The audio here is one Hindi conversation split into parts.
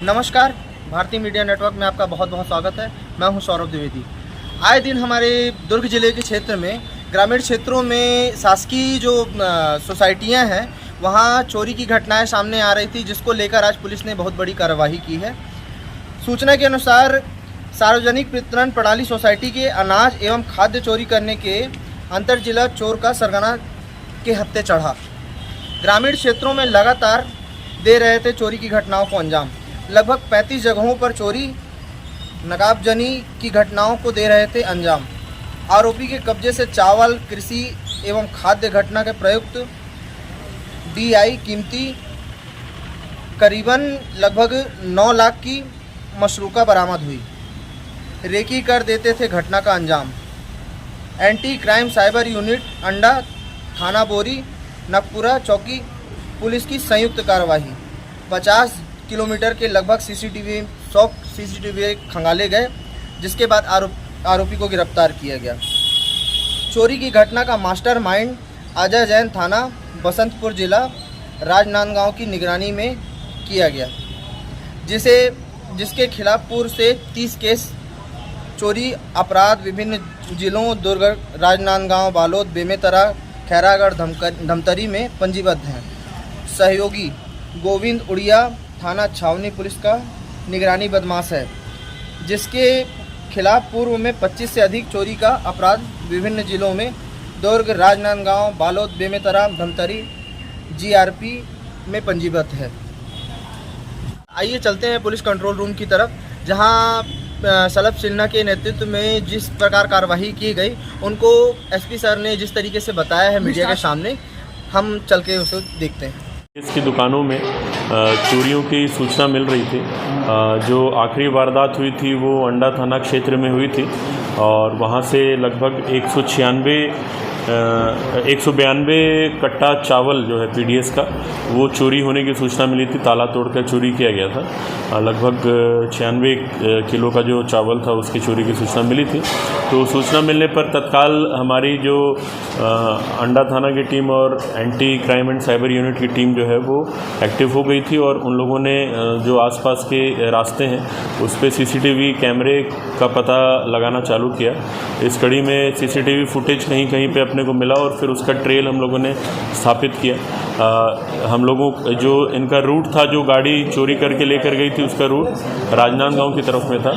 नमस्कार, भारतीय मीडिया नेटवर्क में आपका बहुत बहुत स्वागत है। मैं हूं सौरभ द्विवेदी। आए दिन हमारे दुर्ग जिले के क्षेत्र में ग्रामीण क्षेत्रों में शासकीय जो सोसाइटियां हैं वहां चोरी की घटनाएं सामने आ रही थी, जिसको लेकर आज पुलिस ने बहुत बड़ी कार्रवाई की है। सूचना के अनुसार सार्वजनिक वितरण प्रणाली सोसाइटी के अनाज एवं खाद्य चोरी करने के अंतर जिला चोर का सरगना के हत्थे चढ़ा। ग्रामीण क्षेत्रों में लगातार दे रहे थे चोरी की घटनाओं को अंजाम। लगभग 35 जगहों पर चोरी नकाबजनी की घटनाओं को दे रहे थे अंजाम। आरोपी के कब्जे से चावल, कृषि एवं खाद्य घटना के प्रयुक्त DI कीमती करीबन लगभग 9 लाख की मशरूका बरामद हुई। रेकी कर देते थे घटना का अंजाम। एंटी क्राइम साइबर यूनिट अंडा, थाना बोरी, नकपुरा चौकी पुलिस की संयुक्त कार्रवाई। 50 किलोमीटर के लगभग 100 CCTV खंगाले गए, जिसके बाद आरोपी को गिरफ्तार किया गया। चोरी की घटना का मास्टरमाइंड अजय जैन थाना बसंतपुर जिला राजनांदगांव की निगरानी में किया गया, जिसके खिलाफ पूर्व से 30 केस चोरी अपराध विभिन्न जिलों दुर्ग, राजनांदगांव, बालोद, बेमेतरा, खैरागढ़, धमतरी में पंजीबद्ध हैं। सहयोगी गोविंद उड़िया थाना छावनी पुलिस का निगरानी बदमाश है, जिसके खिलाफ पूर्व में 25 से अधिक चोरी का अपराध विभिन्न जिलों में दुर्ग, राजनांदगांव, बालोद, बेमेतरा, धमतरी GRP में पंजीबद्ध है। आइए चलते हैं पुलिस कंट्रोल रूम की तरफ, जहां सलभ सिन्हा के नेतृत्व में जिस प्रकार कार्रवाई की गई, उनको SP सर ने जिस तरीके से बताया है मीडिया के सामने, हम चल के उसे देखते हैं। इसकी दुकानों में चोरियों की सूचना मिल रही थी। जो आखिरी वारदात हुई थी वो अंडा थाना क्षेत्र में हुई थी और वहाँ से लगभग 192 कट्टा चावल जो है PDS का, वो चोरी होने की सूचना मिली थी। ताला तोड़कर चोरी किया गया था। लगभग 96 किलो का जो चावल था उसकी चोरी की सूचना मिली थी। तो सूचना मिलने पर तत्काल हमारी जो अंडा थाना की टीम और anti crime and cyber unit की टीम जो है वो एक्टिव हो गई थी और उन लोगों ने जो आसपास के रास्ते हैं उस पर CCTV कैमरे का पता लगाना चालू किया। इस कड़ी में CCTV फुटेज कहीं कहीं पे अपने को मिला और फिर उसका ट्रेल हम लोगों ने स्थापित किया। हम लोगों जो इनका रूट था, जो गाड़ी चोरी करके लेकर गई थी, उसका रूट राजनांदगांव की तरफ में था।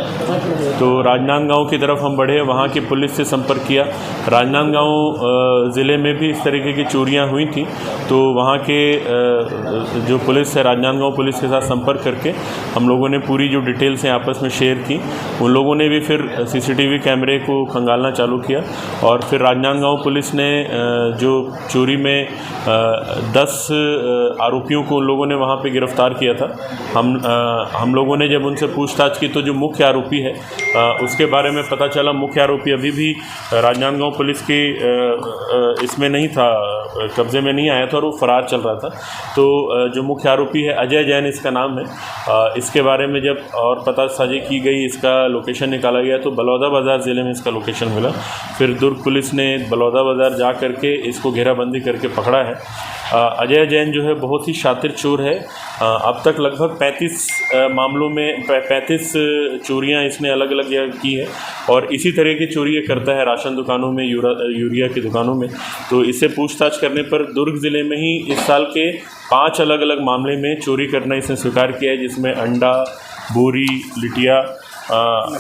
तो राजनांदगांव की तरफ हम बढ़े, वहाँ की पुलिस से संपर्क किया। राजनांदगांव ज़िले में भी इस तरीके की चोरियाँ हुई थी, तो वहाँ के जो पुलिस है, राजनांदगांव पुलिस के साथ संपर्क करके हम लोगों ने पूरी जो डिटेल्स हैं आपस में शेयर की। उन लोगों ने भी फिर CCTV कैमरे को खंगालना चालू किया और फिर राजनांदगांव पुलिस ने जो चोरी में 10 आरोपियों को उन लोगों ने वहाँ पे गिरफ्तार किया था। हम लोगों ने जब उनसे पूछताछ की तो जो मुख्य आरोपी है उसके बारे में पता चला। मुख्य आरोपी अभी भी राजनांदगांव पुलिस की इसमें नहीं था, कब्जे में नहीं आया था और वो फरार चल रहा था। तो जो मुख्य आरोपी है अजय जैन इसका नाम है। इसके बारे में जब और पतासाजी की गई, इसका लोकेशन निकाला गया तो बलौदा बाज़ार ज़िले में इसका लोकेशन मिला। फिर दुर्ग पुलिस ने बलौदा बाज़ार जा करके इसको घेराबंदी करके पकड़ा है। अजय जैन जो है बहुत ही शातिर चोर है। अब तक लगभग 35 मामलों में 35 चोरियां इसने अलग अलग जगह की है और इसी तरह की चोरी ये करता है राशन दुकानों में, यूरिया की दुकानों में। तो इससे पूछताछ करने पर दुर्ग ज़िले में ही इस साल के 5 अलग अलग मामले में चोरी करना इसने स्वीकार किया है, जिसमें अंडा, बोरी, लिटिया,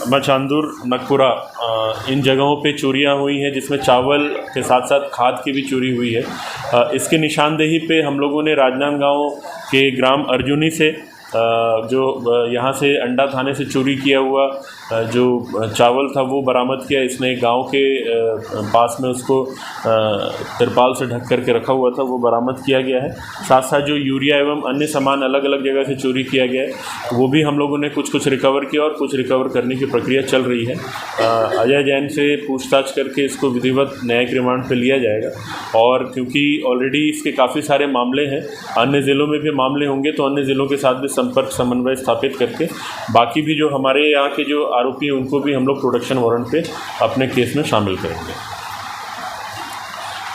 मचांदुर, नकपुरा, इन जगहों पे चोरियां हुई हैं, जिसमें चावल के साथ साथ खाद की भी चोरी हुई है। इसके निशानदेही पे हम लोगों ने राजनांदगांव के ग्राम अर्जुनी से जो यहाँ से अंडा थाने से चोरी किया हुआ जो चावल था वो बरामद किया। इसने गांव के पास में उसको तिरपाल से ढक करके रखा हुआ था, वो बरामद किया गया है। साथ साथ जो यूरिया एवं अन्य सामान अलग अलग जगह से चोरी किया गया है वो भी हम लोगों ने कुछ रिकवर किया और कुछ रिकवर करने की प्रक्रिया चल रही है। अजय जैन से पूछताछ करके इसको विधिवत न्यायिक रिमांड पर लिया जाएगा और क्योंकि ऑलरेडी इसके काफ़ी सारे मामले हैं, अन्य ज़िलों में भी मामले होंगे तो अन्य ज़िलों के साथ भी संपर्क समन्वय स्थापित करके बाकी भी जो हमारे यहाँ के जो आरोपी हैं उनको भी हम लोग प्रोडक्शन वारंट पे अपने केस में शामिल करेंगे।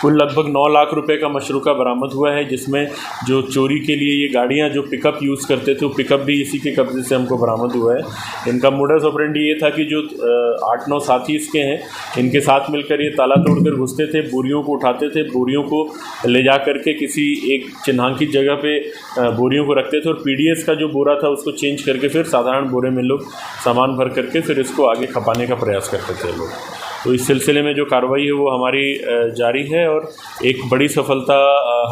कुल लगभग 9 लाख रुपए का मशरूका बरामद हुआ है, जिसमें जो चोरी के लिए ये गाड़ियाँ जो पिकअप यूज़ करते थे वो पिकअप भी इसी के कब्जे से हमको बरामद हुआ है। इनका मोडस ऑपरेंडी ये था कि जो 8-9 साथी इसके हैं, इनके साथ मिलकर ये ताला तोड़कर घुसते थे, बोरियों को उठाते थे, बोरियों को ले जा करके किसी एक चिन्हांकित जगह पे बोरियों को रखते थे और पीडीएस का जो बोरा था उसको चेंज करके फिर साधारण बोरे में लोग सामान भर करके फिर इसको आगे खपाने का प्रयास करते थे लोग। तो इस सिलसिले में जो कार्रवाई है वो हमारी जारी है और एक बड़ी सफलता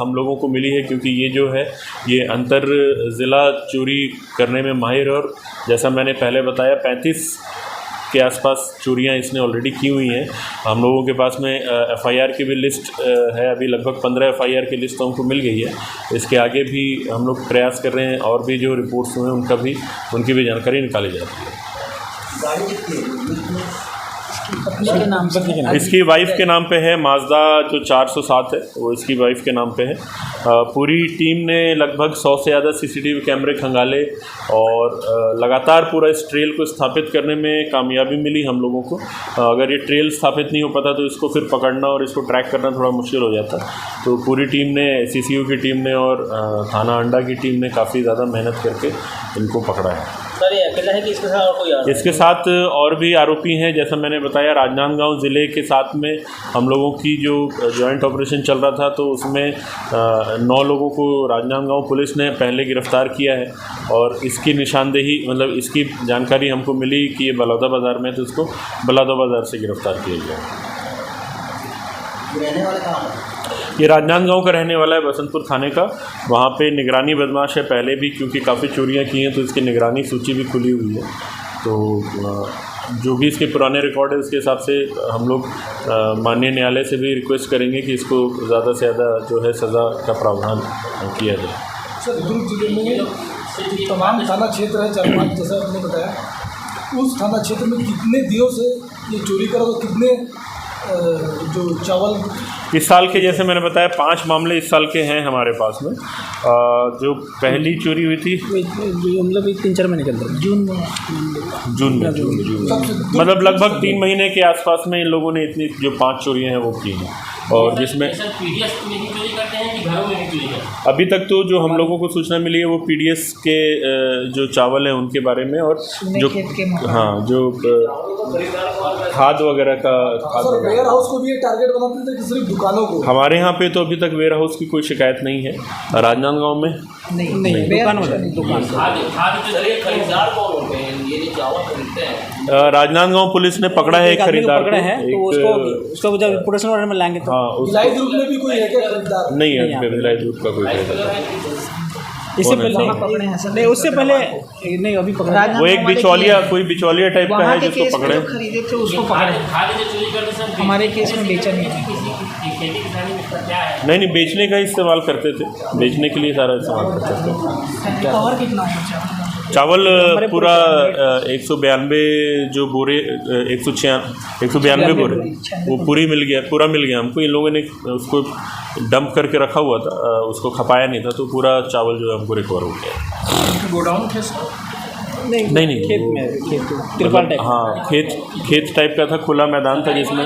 हम लोगों को मिली है, क्योंकि ये जो है ये अंतर ज़िला चोरी करने में माहिर, और जैसा मैंने पहले बताया 35 के आसपास चोरियां इसने ऑलरेडी की हुई हैं। हम लोगों के पास में एफआईआर की भी लिस्ट है, अभी लगभग 15 एफआईआर की लिस्ट तो हमको मिल गई है। इसके आगे भी हम लोग प्रयास कर रहे हैं और भी जो रिपोर्ट्स हुए उनकी भी जानकारी निकाली जाती है। इसकी वाइफ के नाम पे है, माजदा जो 407 है वो इसकी वाइफ के नाम पे है। पूरी टीम ने लगभग 100 से ज़्यादा सीसीटीवी कैमरे खंगाले और लगातार पूरा इस ट्रेल को स्थापित करने में कामयाबी मिली हम लोगों को। अगर ये ट्रेल स्थापित नहीं हो पाता तो इसको फिर पकड़ना और इसको ट्रैक करना थोड़ा मुश्किल हो जाता। तो पूरी टीम ने, सीसीयू की टीम ने और थाना अंडा की टीम ने काफ़ी ज़्यादा मेहनत करके इनको पकड़ा है। सर ये अकेला है कि इसके साथ और कोई आरोपी? इसके साथ और भी आरोपी हैं। जैसा मैंने बताया, राजनांदगांव ज़िले के साथ में हम लोगों की जो जॉइंट ऑपरेशन चल रहा था तो उसमें 9 लोगों को राजनांदगांव पुलिस ने पहले गिरफ़्तार किया है और इसकी निशानदेही, मतलब इसकी जानकारी हमको मिली कि ये बलौदा बाज़ार में, तो इसको बलौदा बाज़ार से गिरफ़्तार किया गया। रहने वाले कहाँ हैं? ये राजनांदगांव का रहने वाला है, बसंतपुर थाने का। वहाँ पे निगरानी बदमाश है पहले भी, क्योंकि काफ़ी चोरियाँ की हैं तो इसकी निगरानी सूची भी खुली हुई है। तो जो भी इसके पुराने रिकॉर्ड है उसके हिसाब से हम लोग माननीय न्यायालय से भी रिक्वेस्ट करेंगे कि इसको ज़्यादा से ज़्यादा जो है सज़ा का प्रावधान किया जाए। सर, दुर्ग जिले में जो तमाम थाना क्षेत्र है 4-5, जैसा आपने बताया, उस थाना क्षेत्र में कितने दिनों से ये चोरी करा, तो कितने जो चावल इस साल के, जैसे मैंने बताया 5 मामले इस साल के हैं हमारे पास में। जो पहली चोरी हुई थी मतलब 3-4 महीने के अंदर, जून में मतलब लगभग 3 महीने के आसपास में इन लोगों ने इतनी जो 5 चोरियां हैं वो की हैं। और जिसमें अभी तक तो जो हम लोगों को सूचना मिली है वो पीडीएस के जो चावल हैं उनके बारे में, और जो जो खाद वगैरह का वेयर हाउस को भी टारगेट बनाते थे कि सिर्फ दुकानों को? हमारे यहाँ पे तो अभी तक वेयर हाउस की कोई शिकायत नहीं है। राजनांदगांव में नहीं दुकान। राजनांदगांव पुलिस ने पकड़ा है एक खरीदार को, तो उसको जब प्रोडक्शन ऑर्डर में लाएंगे तो भिलाई दुर्ग में भी कोई है क्या खरीदार? नहीं है, भिलाई दुर्ग का कोई खरीदार। इससे पहले नहीं, उससे पहले नहीं, अभी पकड़ा वो एक बिचौलिया, कोई बिचौलिया टाइप का है जिसको पकड़े। खरीदे थे उसको पकड़े। हमारे केस में बेचा नहीं, बेचने का इस्तेमाल करते थे, बेचने के लिए सारा इस्तेमाल करते थे। और कितना है चावल पूरा 192 जो बोरे, 192 बोरे वो पूरा मिल गया हमको। इन लोगों ने उसको डंप करके रखा हुआ था, उसको खपाया नहीं था, तो पूरा चावल जो है हमको रिकवर हो गया। गोडाउन थे? नहीं, खेत में, तिरपाल टाइप। हाँ, खेत टाइप का था, खुला मैदान था जिसमें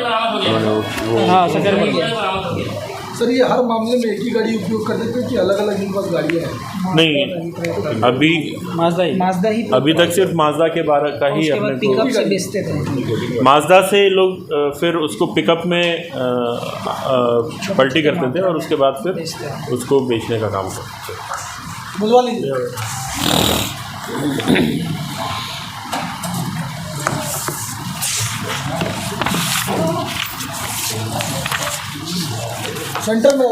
सर, ये हर मामले में एक ही गाड़ी उपयोग कर देते हैं कि अलग अलग इनके पास गाड़ियाँ हैं? नहीं, अभी माजदा ही अभी तक सिर्फ माजदा के बारे का ही अपने पिकअप से बेचते थे। माजदा से लोग फिर उसको पिकअप में पलटी करते थे और उसके बाद फिर उसको बेचने का काम करते थे। बुलवा लीजिए। सेंटर में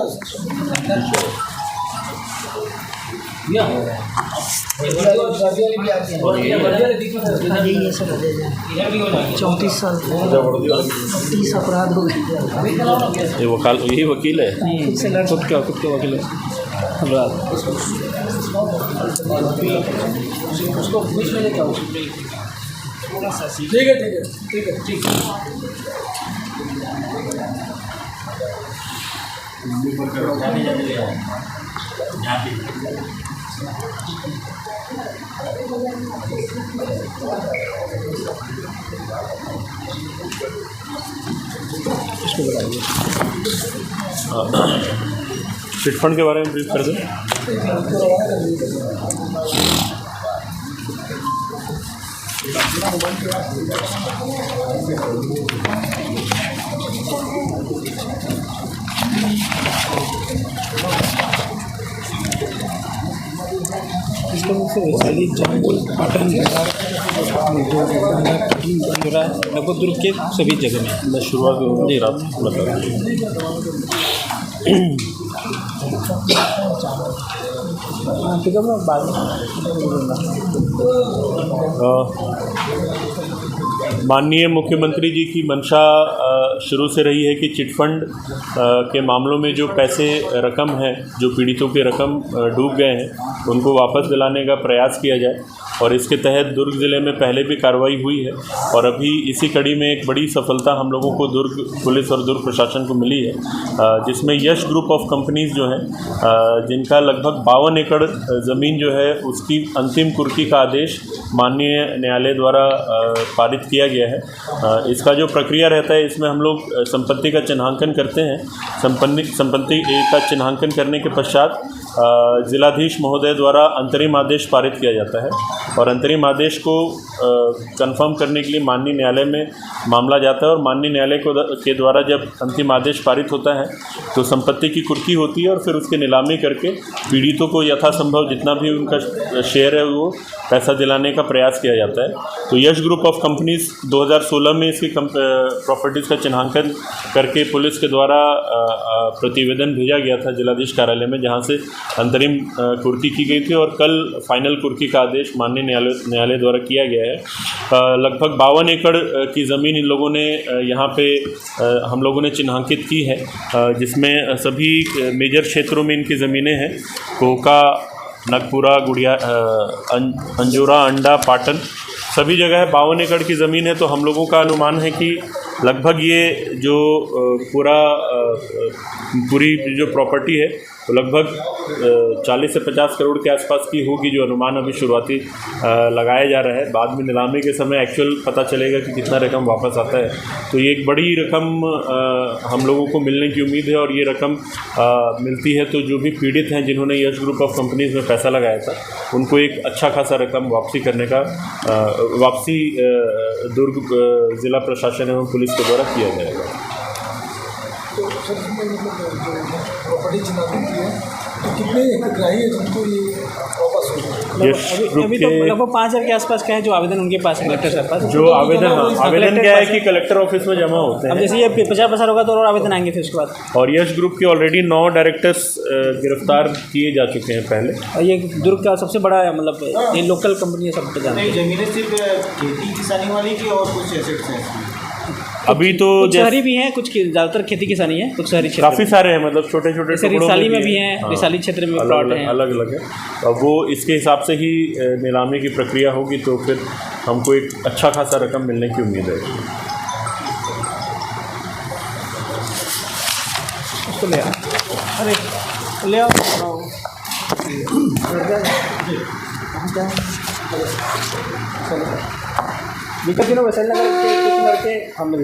34 साल 30 अपराध हो गए। यही वकील है, खुद के वकील है। उसको पुलिस में लेके आओ। ठीक है। इसको बताइए। चिटफंड के बारे में ब्रीफ कर दें। इसके मुझसे वैशाली जंगल पाटन बंदरा लगभग दुर्ग के सभी जगह में मैं शुरुआत नहीं रहा था बता ठीक है मैं बाद में माननीय मुख्यमंत्री जी की मंशा शुरू से रही है कि चिटफंड के मामलों में जो पैसे रकम है, जो पीड़ितों के रकम डूब गए हैं, उनको वापस दिलाने का प्रयास किया जाए। और इसके तहत दुर्ग ज़िले में पहले भी कार्रवाई हुई है और अभी इसी कड़ी में एक बड़ी सफलता हम लोगों को दुर्ग पुलिस और दुर्ग प्रशासन को मिली है, जिसमें यश ग्रुप ऑफ कंपनीज़ जो हैं, जिनका लगभग 52 एकड़ ज़मीन जो है उसकी अंतिम कुर्की का आदेश माननीय न्यायालय द्वारा पारित किया गया है। इसका जो प्रक्रिया रहता है, इसमें हम लोग संपत्ति का चिन्हांकन करते हैं। संपत्ति का चिन्हांकन करने के पश्चात जिलाधीश महोदय द्वारा अंतरिम आदेश पारित किया जाता है और अंतरिम आदेश को कंफर्म करने के लिए माननीय न्यायालय में मामला जाता है और माननीय न्यायालय के द्वारा जब अंतिम आदेश पारित होता है तो संपत्ति की कुर्की होती है और फिर उसकी नीलामी करके पीड़ितों को यथासंभव जितना भी उनका शेयर है वो पैसा दिलाने का प्रयास किया जाता है। तो यश ग्रुप ऑफ कंपनीज़ 2016 में इसकी प्रॉपर्टीज़ का चिन्हांकन करके पुलिस के द्वारा प्रतिवेदन भेजा गया था जिलाधीश कार्यालय में, जहां से अंतरिम कुर्की की गई थी और कल फाइनल कुर्की का आदेश माननीय न्यायालय द्वारा किया गया है। लगभग 52 एकड़ की ज़मीन इन लोगों ने यहाँ पे हम लोगों ने चिन्हांकित की है, जिसमें सभी मेजर क्षेत्रों में इनकी ज़मीनें हैं। कोका, नगपुरा, गुड़िया, अंजोरा, अंडा, पाटन, सभी जगह 52 एकड़ की ज़मीन है। तो हम लोगों का अनुमान है कि लगभग ये जो पूरी जो प्रॉपर्टी है तो लगभग 40 से 50 करोड़ के आसपास की होगी, जो अनुमान अभी शुरुआती लगाया जा रहा है। बाद में नीलामी के समय एक्चुअल पता चलेगा कि कितना रकम वापस आता है। तो ये एक बड़ी रकम हम लोगों को मिलने की उम्मीद है और ये रकम मिलती है तो जो भी पीड़ित हैं जिन्होंने यश ग्रुप ऑफ कंपनीज़ में पैसा लगाया था उनको एक अच्छा खासा रकम वापसी करने का वापसी दुर्ग ज़िला प्रशासन एवं पुलिस के द्वारा किया जाएगा। तो सर प्रॉपर्टी चिन्हांकित की है तो कितने हितग्राही है जिनको ये वापस होगा? अभी तो लगभग 5,000 के आसपास का है जो आवेदन उनके पास है कलेक्टर साहब पास। जो आवेदन क्या है कि कलेक्टर ऑफिस में जमा होते हैं। अब जैसे ये 50% होगा तो और आवेदन आएंगे फिर उसके बाद। और यश ग्रुप के ऑलरेडी 9 डायरेक्टर्स गिरफ्तार किए जा चुके हैं पहले। और ये दुर्ग का सबसे बड़ा मतलब ये लोकल कंपनी है, सब जानते हैं। ज़मीनें सिर्फ खेती किसानी वाली की और कुछ एसेट्स हैं? अभी तो शहरी भी हैं, कुछ ज़्यादातर खेती किसानी है, कुछ शहरी क्षेत्र काफ़ी सारे हैं, मतलब छोटे छोटे रिसाली में भी हैं, रिसाली क्षेत्र में प्लॉट हैं, अलग अलग है। अब वो इसके हिसाब से ही नीलामी की प्रक्रिया होगी तो फिर हमको एक अच्छा खासा रकम मिलने की उम्मीद है। उसको ले आओ, अरे ले आओ, दिक्कत वैसे लगा के हम